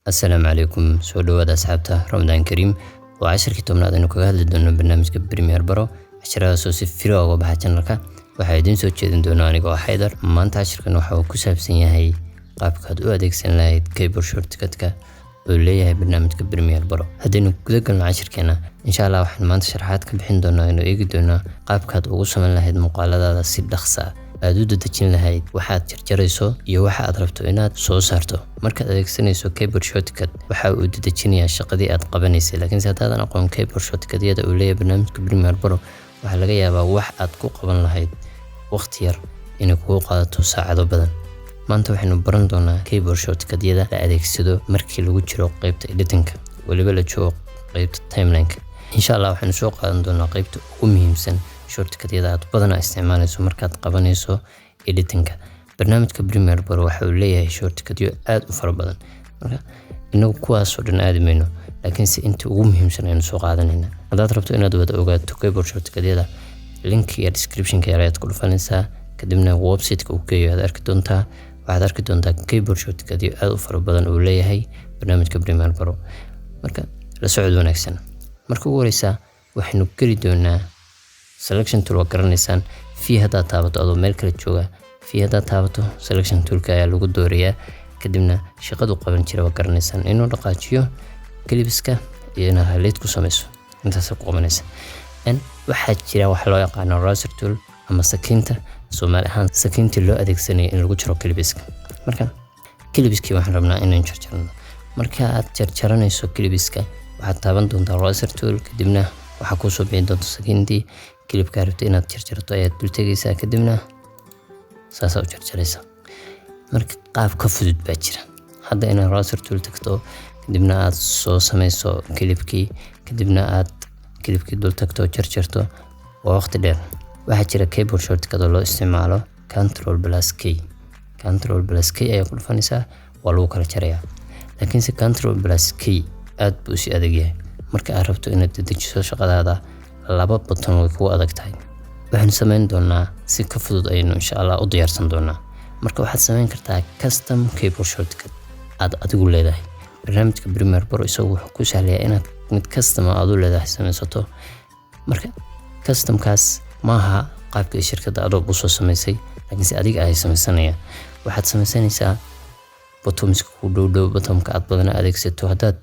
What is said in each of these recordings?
السلام عليكم سو دhowaad asxaabta Ramadan Kareem waa casharkii tobnaad aynu kaga hadli doono barnaamijka Premiere Pro casharadaas oo si firo uga baxa channelka waxaa idin soo jeedin doona aniga oo Haydar maanta casharkan waxa uu ku saabsan yahay qaabka aad u adeegsan lahayd keyboard shortcut-ka oo leeyahay barnaamijka Premiere Pro haddaynu guda galno casharkeena insha Allah waxaan maanta sharaxaad ka bixin doonaa inuu eegi doonaa qaabka aad ugu samayn lahayd muuqaaladaada si dhaqso ah aad u dadajin lahayd waxaad jarjarayso iyo waxa aad rabto inaad soo saarto markaad adeegsanayso keyboard shortcut waxa uu dadajinayaa shaqadii aad qabanaysay laakiin si hadaadan aqoon keyboard shortcut-yada uu leeyahay barnaamijka Premiere Pro waxa laga yaabaa wax aad ku qaban lahayd waqti yar inay kugu qaadato saacado badan maanta waxaynu baran doonaa keyboard shortcut-yada la adeegsado markii lagu jiro qaybta editing-ka waliba la joogo qaybta timeline-ka insha Allah waxaynu soo qaadan doonaa qaybta ugu muhiimsan shortcut-yada aad badanaa isticmaalayso markaad qabanayso editing-ka barnaamijka Premiere Pro waxa uu leeyahay shortcut-yo aad u fara badan marka inagu kuwaas oo dhan aad mayno laakiin si inta ugu muhiimsan aynu soo qaadanayna hadaad rabto inaad wada ogaato keyboard shortcut-yada link iyo description-ka ayaad ku dhufanaysaa kadibna website-ka uu geeyo aad arki doontaa keyboard shortcut-yo aad u fara badan oo leeyahay barnaamijka Premiere Pro marka la socod wanaagsan marka ugu horeysa waxaynu geli doonaa selection tool waa garanaysaan fii hadda taabato adoo meel kale jooga fii hadda taabato selection toolka ayaa lagu doorayaa kadibna shaqadu qaban jira waa garanaysaan inuu dhaqaajiyo clipska iyo inaad highlight ku samayso intaas ku qabanaysa waxaa jira wax loo yaqaan eraser tool ama sakinta Soomaali ahaan sakinta loo adeegsanayo in lagu jiro clipska marka clipski waxaan rabnaa inaan jarjarno marka aad jarjaranayso clipska waxaad taaban doontaa eraser tool kadibna waxaa ku soo bixin doonta sakintii clipka rabto inaad jarjarto ayaad dul tagaysaa kadibna saas u jarjaraysaa marka qaab ka fudud baa jira hadda inaad eraser tool tagto kadibna aad soo samayso clipkii kadibna aad clipkii dul tagto jarjarto waa waqti dheer waxaa jira keyboard shortcut oo loo isticmaalo Ctrl+K ayaa ku dhufanaysaa waa lagu kala jarayaa laakiin si Ctrl+K aad buu si adag yahay marka aad rabto inaad dedejiso shaqadaada laba button way kugu adag tahay waxaan samayn doonaa si ka fudud aynu insha Allah u diyaarsan doonaa marka waxaad samayn kartaa custom keyboard shortcut aad adigu leedahay barnaamijka Premiere Pro isagu wuxuu ku sahlayaa inaad mid custom aad u leedahay samaysato marka customkaas maaha qaabka shirkadda Adobe soo samaysay laakiin si adiga ay samaysanaya waxaad samaysanaysaa bottomska ku dhow bottomka aad badan adeegsato hadaad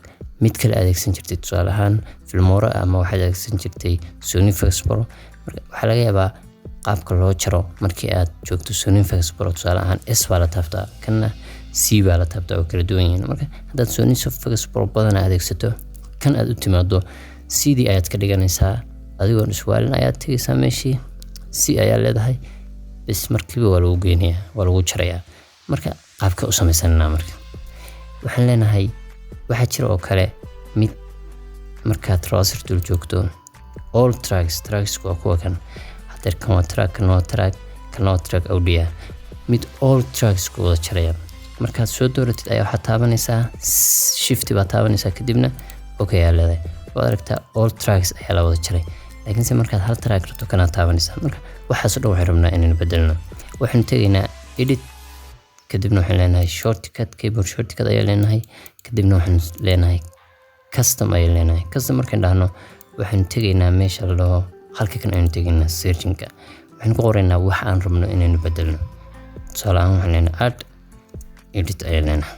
mid kale adeegsan jirtay tusaale ahaan Filmora ama waxaad adeegsan jirtay Sony Vegas Pro waxa laga yaabaa qaabka loo jaro markii aad joogto Sony Vegas Pro tusaale ahaan S baa la taabtaa kana C baa la taabtaa oo kala duwan yihiin marka hadaad Sony Vegas Pro badan adeegsato kan aad u timaado CD ayaad ka dhiganaysaa adigoo iswaalin ayaad tagaysaa meeshii C ayaa leedahay bis markiiba waa lagu geynayaa waa lagu jarayaa marka qaabka u samaysanaa marka waxaan leenahay waxa jira oo kale mid markaad eraser tool joogto all tracks waa kuwa kan hadeer kan waa track audio mid all tracks ku wada jaraya markaad soo dooratid ayaa waxaad taabanaysaa shift baa taabanaysaa kadibna okay ayaa leedahay waad aragtaa all tracks ayaa la wada jaray laakiin se markaad hal track rabto kana taabanaysaa marka waxaas oo dhan waxaan rabnaa inaan bedelno waxaan tagaynaa edit kadibna waxaan leenahay shortcut keyboard shortcut ayaa leenahay kadibna waxaan leenahay custom ayaa leenahay custom markaan dhahno waxaan tagaynaa meesha loo halka kan aynu tagaynaa searching-ka waxaan ku qoraynaa wax aan rabno inaan bedelno tusaale ahaan waxaan leenahay add edit ayaa leenahay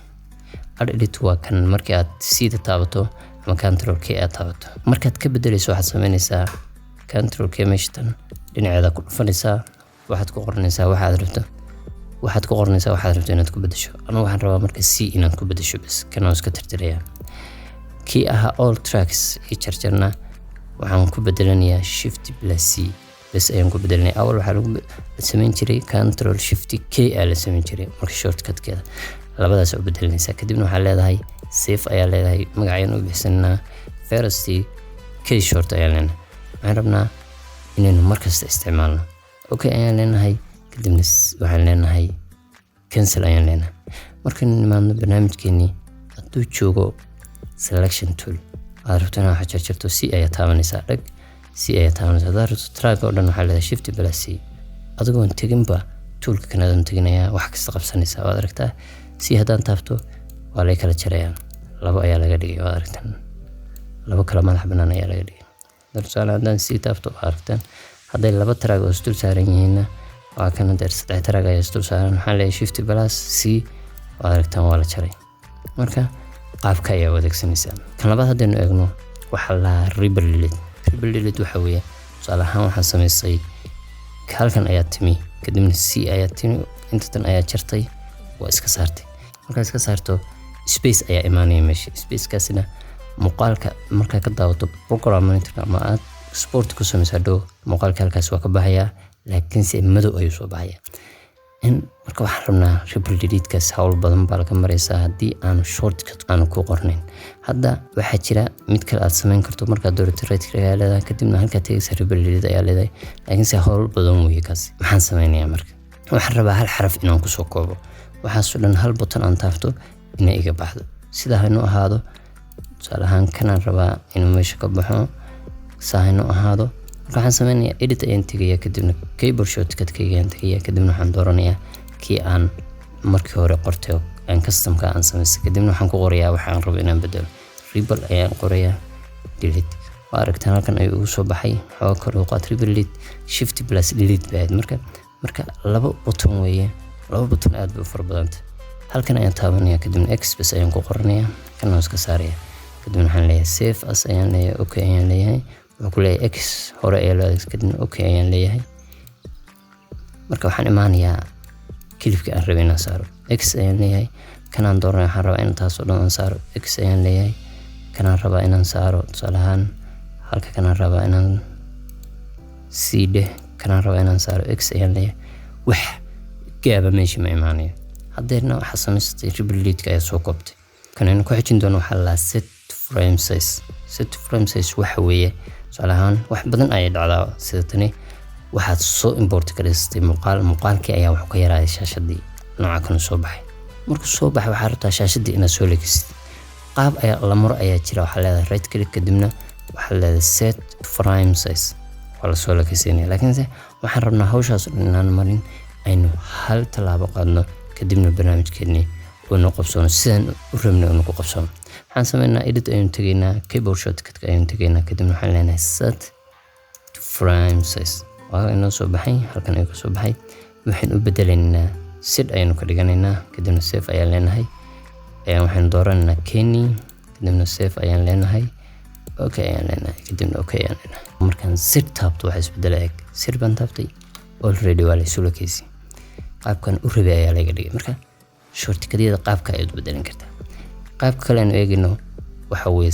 add edit waa kan markii aad sida taabato ama Ctrl+K aad taabato markaad ka bedelayso waxaad samaynaysaa Ctrl+K meeshatan dhinaceeda ku dhufanaysaa waxaad ku qoranaysaa waxaad rabto inaad ku bedesho anigu waxaan rabaa marka C inaad ku bedesho bas kana iska tirtirayaa kii aha all tracks ee jarjarna waxaan ku bedelanayaa Shift+C bas ayaan ku bedelanayaa awal waxaa lagu samayn jiray Ctrl+Shift+K ayaa la samayn jiray marka shortcut-keeda labadaas u bedelanaysaa kadibna waxaa leedahay save ayaa leedahay magacayaan u bixsanaa first K short ayaa leenahay waxaan rabnaa inaynu markasta isticmaalno okay ayaan leenahay kadibna waxaan leenahay cancel ayaan leenahay markaan nimaadno barnaamijkeennii hadduu joogo selection tool aad rabto inaad wax jarjarto C ayaa taabanaysaa hadaad rabto track oo dhan waxaa leedahay Shift+C adigoon teginba toolka kanaadan teginayaa wax kasta qabsanaysaa waad aragtaa C haddaan taabto waa lay kala jarayaa laba ayaa laga dhigay waa aragtaan laba kala madax banaan ayaa laga dhigay darsaana haddaan sii taabto waa aragtaan hadday laba taraag oo isdul saaran yihiinna waa kana deer saddex taraag ayaa isdul saaran waxaan leeyahay shift plus c waa aragtaan waa la jaray marka qaabka ayaa adeegsanaysaa kan labaad haddaynu eegno waxaa la rebel delete waxa weeye tusaale ahaan waxaan samaysay halkan ayaa timi kadibna c ayaa timi inta tan ayaa jartay waa iska saartay marka iska saarto space ayaa imaanaya meesha spacekaasina muuqaalka markaa ka daawato program monitor ama aad sport ku samaysaa dhow muuqaalka halkaas waa ka baxaya laakiin si madow ayuu soo baxaya marka waxaan rabnaa rebel delete-kaas hawl badan baa laga maraysaa haddii aan shortcut aan ku qornayn hadda waxaa jira mid kale aad samayn karto markaad doorato right-click leedahay kadibna halkaa tegaysa rebel delete ayaa leedahay laakiin si hawl badan weeye kaas maxaan samaynayaa marka waxaan rabaa hal xaraf inaan kusoo koobo waxaasoo dhan hal button aan taabto inay iga baxdo sidaa haynu ahaado tusaale ahaan kanaan rabaa inuu meesha ka baxo saa haynu ahaado marka waxaan samaynayaa edit ayaan tegayaa kadibna keyboard shortcut-kayga ayaan tegayaa kadibna waxaan dooranayaa kii aan markii hore qortay aan customka aan samaystay kadibna waxaan ku qorayaa waxa aan rabo inaan bedelo rebel ayaan qorayaa delete waa aragtaan halkan ayuu ugu soo baxay xooga kor u qaad rebel delete shift plus delete baad marka laba button weeye laba button aad bay u fara badanta halkan ayaan taabanayaa kadibna x bas ayaan ku qoranayaa kana iska saarayaa kadibna waxaan leeyahay save as ayaan leeyahay okay ayaan leeyahay wuxuu ku leeyahay x hore ayaa loo adeegsaday kadibna okay ayaan leeyahay marka waxaan imaanayaa kilibka aan rabay inaan saaro x ayaan leeyahay kanaan dooranaya waxaan rabaa inaan taas oo dhan aan saaro x ayaan leeyahay kanaan rabaa inaan saaro tusaale ahaan halka kanaan rabaa inaan c dheh kanaan rabaa inaan saaro x ayaan leeyahay wax gaaba meesha ma imaanayo haddeerna waxaa samaystay rebel delete-ka ayaa soo koobtay kanaynu ku xijin doono waxaa la set frame size waxa weeye tusaale ahaan wax badan ayay dhacdaa sida tani waxaad soo import garaysatay muuqaalkii ayaa wax ka yaraaday shaashadii nooca kan soo baxay markuu soo baxay waxaa rabtaa shaashadii inaad soo leekisid qaab ayaa la maro ayaa jira waxaa leedahay right click kadibna waxaa leedahay set frame size waa la soo leekisanaya laakiinse waxaan rabnaa hawshaas inaan marin aynu hal tallaabo qaadno kadibna barnaamijkeennii uu qabsoono sidaan u rabnay uu ku qabsoono waxaan sameynaa edit ayaan tegaynaa keyboard shortcut ayaan tegaynaa kadibna waxaan leenahay set frame size waa inoo soo baxay halkan ayuu ka soo baxay waxaan u bedelaynaa sid ayaynu ka dhiganaynaa kadibna save ayaan leenahay waxaan dooranaynaa Kenny kadibna save ayaan leenahay okay ayaan leenahay kadibna okay ayaan leenahay markaan sid taabto waxa isbedela eg sid baan taabtay already waa la soo leekaysi qaabkan u rabay ayaa laga dhigay marka shortcut-yada qaabka ay u bedelan kartaa qaabka kale aan eegino waxa weeye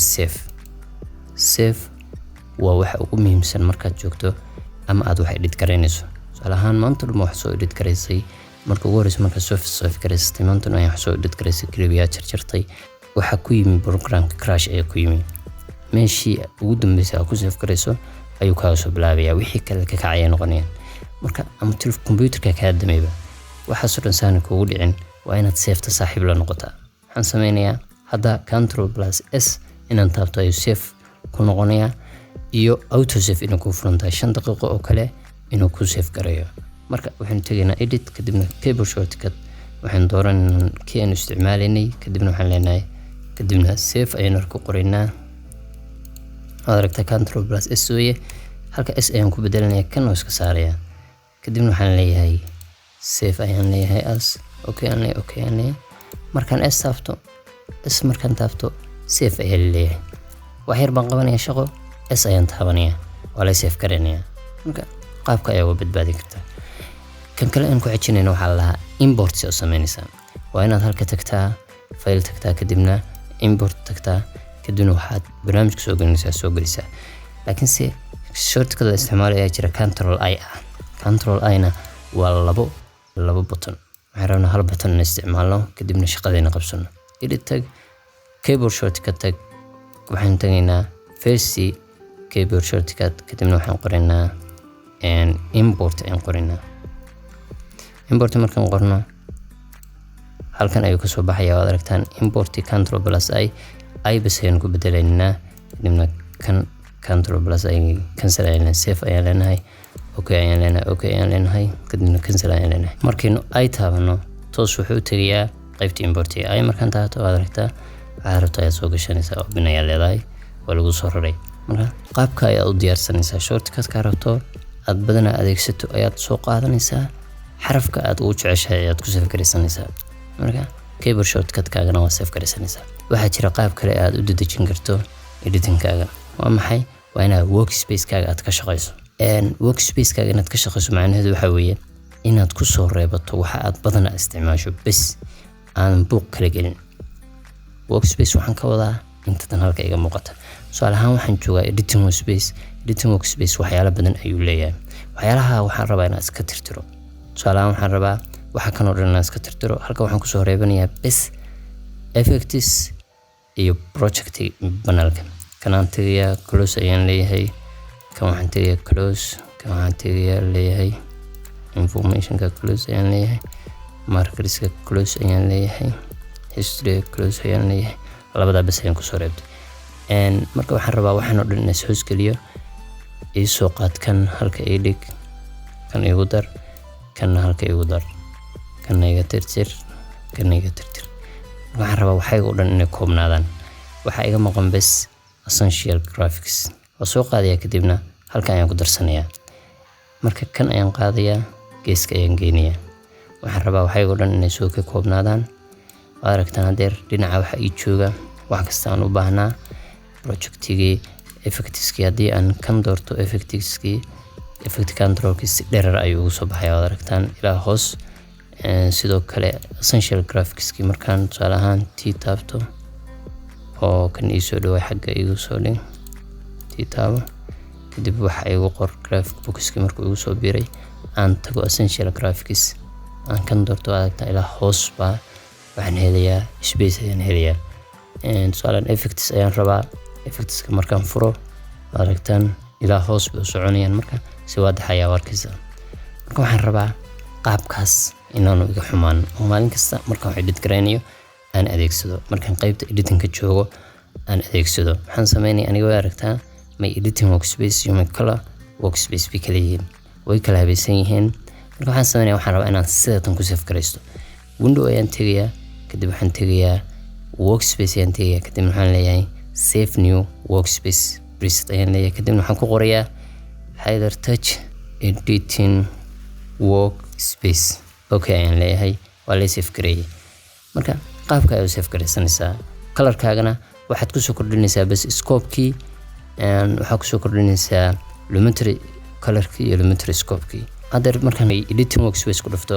save waa waxa ugu muhiimsan markaad joogto ama aad wax edit garaynayso tusaale ahaan maanta dhuma wax soo edit garaysay marka ugu horeysa marka soo garaysay maanta dhuma wax soo edit garaysay kaliya jarjartay waxa ku yimi programka crash ayaa ku yimi meeshii ugu dambeysay aad ku save garayso ayuu ka soo bilaabayaa wixii kale ka kacay noqonayaan marka ama computerka ka dameeyba waxa soo dhan saan kugu dhicin waa inaad save ta saaxiib la noqotaa waxaan sameynayaa hadda Ctrl+S inaan taabto ayuu save ku noqonayaa iyo auto save inuu ku furantahay 5 daqiiqo oo kale inuu ku save gareeyo marka waxaan tegaynaa edit kadibna keyboard shortcut waxaan dooranaa kii aan isticmaalaynay kadibna waxaan leenahay kadibna save ayaan ku qoraynaa adaragta Ctrl+S weeye halka S ayaan ku bedelanayaa kan oo iska saaraya kadibna waxaan leeyahay save ayaan leeyahay as okay aan leeyahay markaan S taabto save ayaan leeyahay wax yar baan qabanayaa shaqo S ayaan taabanayaa waa la save garanayaa marka qaabka ayaa uga badbaadi kartaa kan kale aan ku xijinayno waxaa la import soo sameynaysaa waa inaad halka tagtaa file tagtaa kadibna import tagtaa kadibna waxaad barnaamijka soo gelisaa laakiin si shortcut la isticmaalayo jira Ctrl+I na waa labo button waxaan rabnaa hal button in isticmaalno kadibna shaqadeena qabsano edit tag keyboard shortcut tag waxaan tagaynaa first keyboard shortcut kadibna waxaan qoraynaa import ayaan qoraynaa import markaan qorno halkan ayuu ka soo baxayaa waad aragtaan import Ctrl+I bas ayaan ku bedelaynaa kadibna kan Ctrl+I cancel ayaan save ayaan leenahay okay ayaan leenahay kadibna cancel ayaan leenahay markaynu ay taabano toos wuxuu tagayaa qaybta import ay markaan taabto waad aragtaa عارفت ayaa soo gashanaysaa open ayaa leedahay waa lagu soo raray marka qaabka ayaa u diyaarsanaysaa shortcut ka rabto aad badana adeegsato ayaad soo qaadanaysaa xarafka aad ugu jeceshahay ayaad ku save garaysanaysaa marka keyboard shortcut kaagana waa save garaysanaysaa waxa jira qaab kale aad u dedejin karto editing kaaga waa maxay waa inaad workspace kaaga aad ka shaqayso workspace kaaga inaad ka shaqayso macnaheedu waxa weeye inaad ku soo reebato waxa aad badana isticmaasho bas aan buuq kala gelin workspace waxaan ka wadaa inta tan halka iga muuqata su'aal ahaan waxaan joogaa editing workspace waxyaalo badan ayuu leeyahay waxyaalaha waxaan rabaa inaan iska tirtiro su'aal ahaan waxaan rabaa waxa kan oo dhan inaan iska tirtiro halka waxaan ku soo reebanayaa bas effects iyo project panelka kanaan tagayaa close ayaan leeyahay kan waxaan tagayaa close kan waxaan tagayaa leeyahay informationka close ayaan leeyahay markerska close ayaan leeyahay history close ayaan leeyahay labada bas ayaan ku soo reebtay marka waxaan rabaa waxaan oo dhan inaan soo geliyo ii soo qaad kan halka ii dhig kan igu dar kan halka igu dar kan iga tirtir kan iga tirtir waxaan rabaa waxayga oo dhan inay koobnaadaan waxa iga maqan bas essential graphics oo soo qaadaya kadibna halka ayaan ku darsanayaa marka kan ayaan qaadayaa geeska ayaan geynayaa waxaan rabaa waxayga oo dhan inay soo ka koobnaadaan aragtaan hadeer dhinaca waxa ii jooga wax kasta aan u baahnaa projectigii effectskii haddii aan kan doorto effect controlkii si dherer ayuu ugu soo baxaya aragtaan ilaa hoos sidoo kale essential graphicskii markaan tusaale ahaan tii taabto oo kan ii soo dhawaa xagga igu soo dhig tii taabo kadib waxa igu qor graphic bookskii markuu igu soo biiray aan tago essential graphics aan kan doorto aragtaan ilaa hoos baa waxaan helayaa space ayaan helayaa tusaale effects ayaan rabaa effectska markaan furo aragtaan ilaa hoos bay u soconayaan marka si waadax ayaa warkiisa marka waxaan rabaa qaabkaas inaanu iga xumaan oo maalin kasta markaan wax edit garaynayo aan adeegsado markaan qaybta editingka joogo aan adeegsado waxaan sameynay aniga aragtaa my editing workspace iyo my color workspace bi kala yihiin way kala habaysan yihiin marka waxaan sameynay waxaan rabaa inaan sidatan ku save garaysto window ayaan tagayaa kadib waxaan tagayaa workspace ayaan tagayaa kadib waxaan leeyahay save new workspace preset ayaan leeyahay kadib waxaan ku qorayaa header touch editing workspace okay ayaan leeyahay waa la save gareeyay marka qaabka aad save garaysanaysaa colorkaagana waxaad ku soo kordhinaysaa bas scope-kii waxaad ku soo kordhinaysaa lumetri color-kii iyo lumetri scope-kii hadeer markaan editing workspace ku dhufto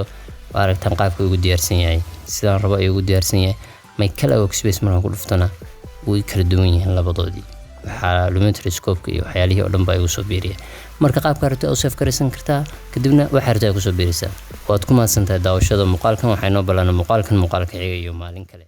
waa aragtaan qaabka ugu diyaarsan yahay sidaan rabo ayuu ugu diyaarsan yahay my color workspace markaan ku dhuftona way kala duwan yihiin labadoodii waxaa lumetri scope-ka iyo waxyaalihii oo dhan baa igu soo biiriya marka qaabka rabta u save garaysan kartaa kadibna waxa rabta ku soo biiraysaa waad ku mahadsantahay daawashada muuqaalkan waxay noo balana muuqaalka xiga iyo maalin kale